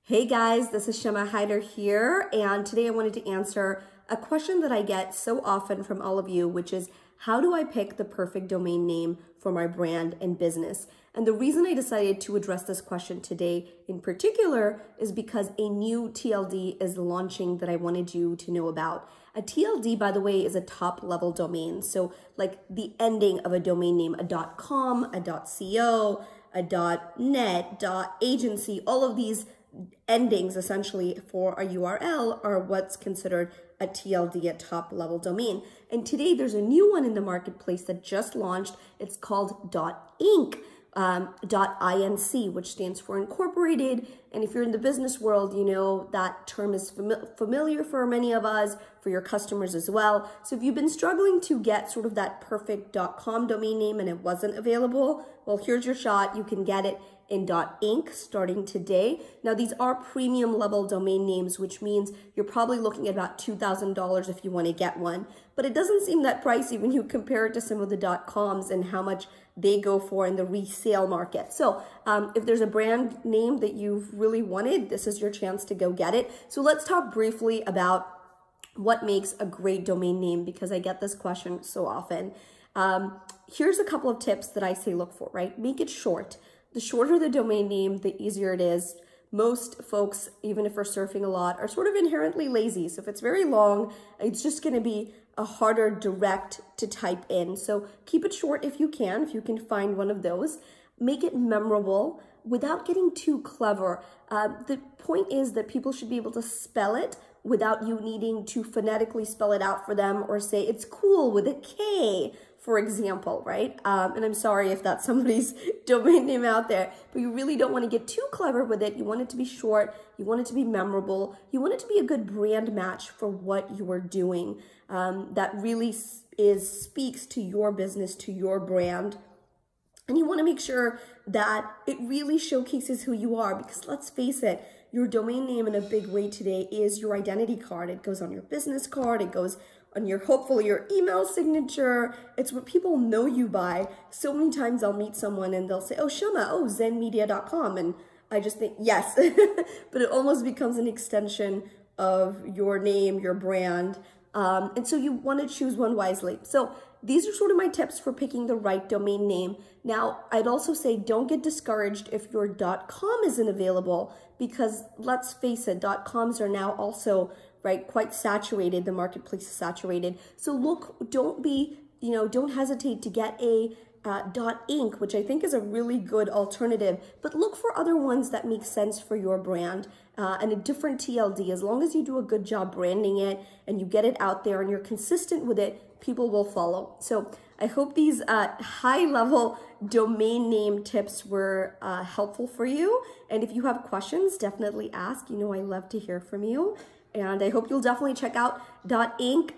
Hey guys, this is Shama Hyder here, and today I wanted to answer a question that I get so often from all of you, which is how do I pick the perfect domain name for my brand and business? And the reason I decided to address this question today in particular is because a new TLD is launching that I wanted you to know about. A TLD, by the way, is a top level domain. So like the ending of a domain name, a .com, a .co, a .net, .agency, all of these endings essentially for a URL are what's considered a TLD, a top level domain. And today there's a new one in the marketplace that just launched. It's called .inc, .inc, which stands for incorporated. And if you're in the business world, you know that term is familiar for many of us, for your customers as well. So if you've been struggling to get sort of that perfect .com domain name and it wasn't available, well, here's your shot. You can get it in .inc starting today. Now these are premium level domain names, which means you're probably looking at about $2,000 if you want to get one. But it doesn't seem that pricey when you compare it to some of the .coms and how much they go for in the resale market. So if there's a brand name that you've really wanted, this is your chance to go get it. So let's talk briefly about what makes a great domain name, because I get this question so often. Here's a couple of tips that I say look for, right? Make it short. The shorter the domain name, the easier it is. Most folks, even if we're surfing a lot, are sort of inherently lazy. So if it's very long, it's just going to be a harder direct to type in. So keep it short if you can find one of those. Make it memorable without getting too clever. The point is that people should be able to spell it without you needing to phonetically spell it out for them or say it's cool with a K, for example, right? And I'm sorry if that's somebody's domain name out there, but you really don't want to get too clever with it. You want it to be short. You want it to be memorable. You want it to be a good brand match for what you are doing. That really speaks to your business, to your brand. And you want to make sure that it really showcases who you are, because let's face it, your domain name in a big way today is your identity card. It goes on your business card. It goes on hopefully your email signature. It's what people know you by. So many times I'll meet someone and they'll say, oh, Shama, oh, zenmedia.com. And I just think, yes, but it almost becomes an extension of your name, your brand. And so you want to choose one wisely. So these are sort of my tips for picking the right domain name. Now, I'd also say don't get discouraged if your .com isn't available, because let's face it, .coms are now also quite saturated. The marketplace is saturated. So look, don't hesitate to get a .inc, which I think is a really good alternative, but look for other ones that make sense for your brand and a different TLD. As long as you do a good job branding it and you get it out there and you're consistent with it, people will follow. So I hope these high-level domain name tips were helpful for you. And if you have questions, definitely ask. You know I love to hear from you. And I hope you'll definitely check out .inc.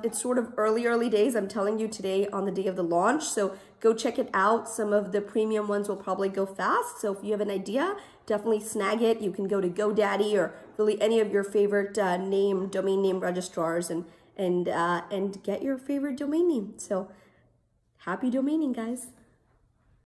It's sort of early days. I'm telling you today on the day of the launch. So go check it out. Some of the premium ones will probably go fast. So if you have an idea, definitely snag it. You can go to GoDaddy or really any of your favorite domain name registrars and get your favorite domain name. So happy domaining, guys.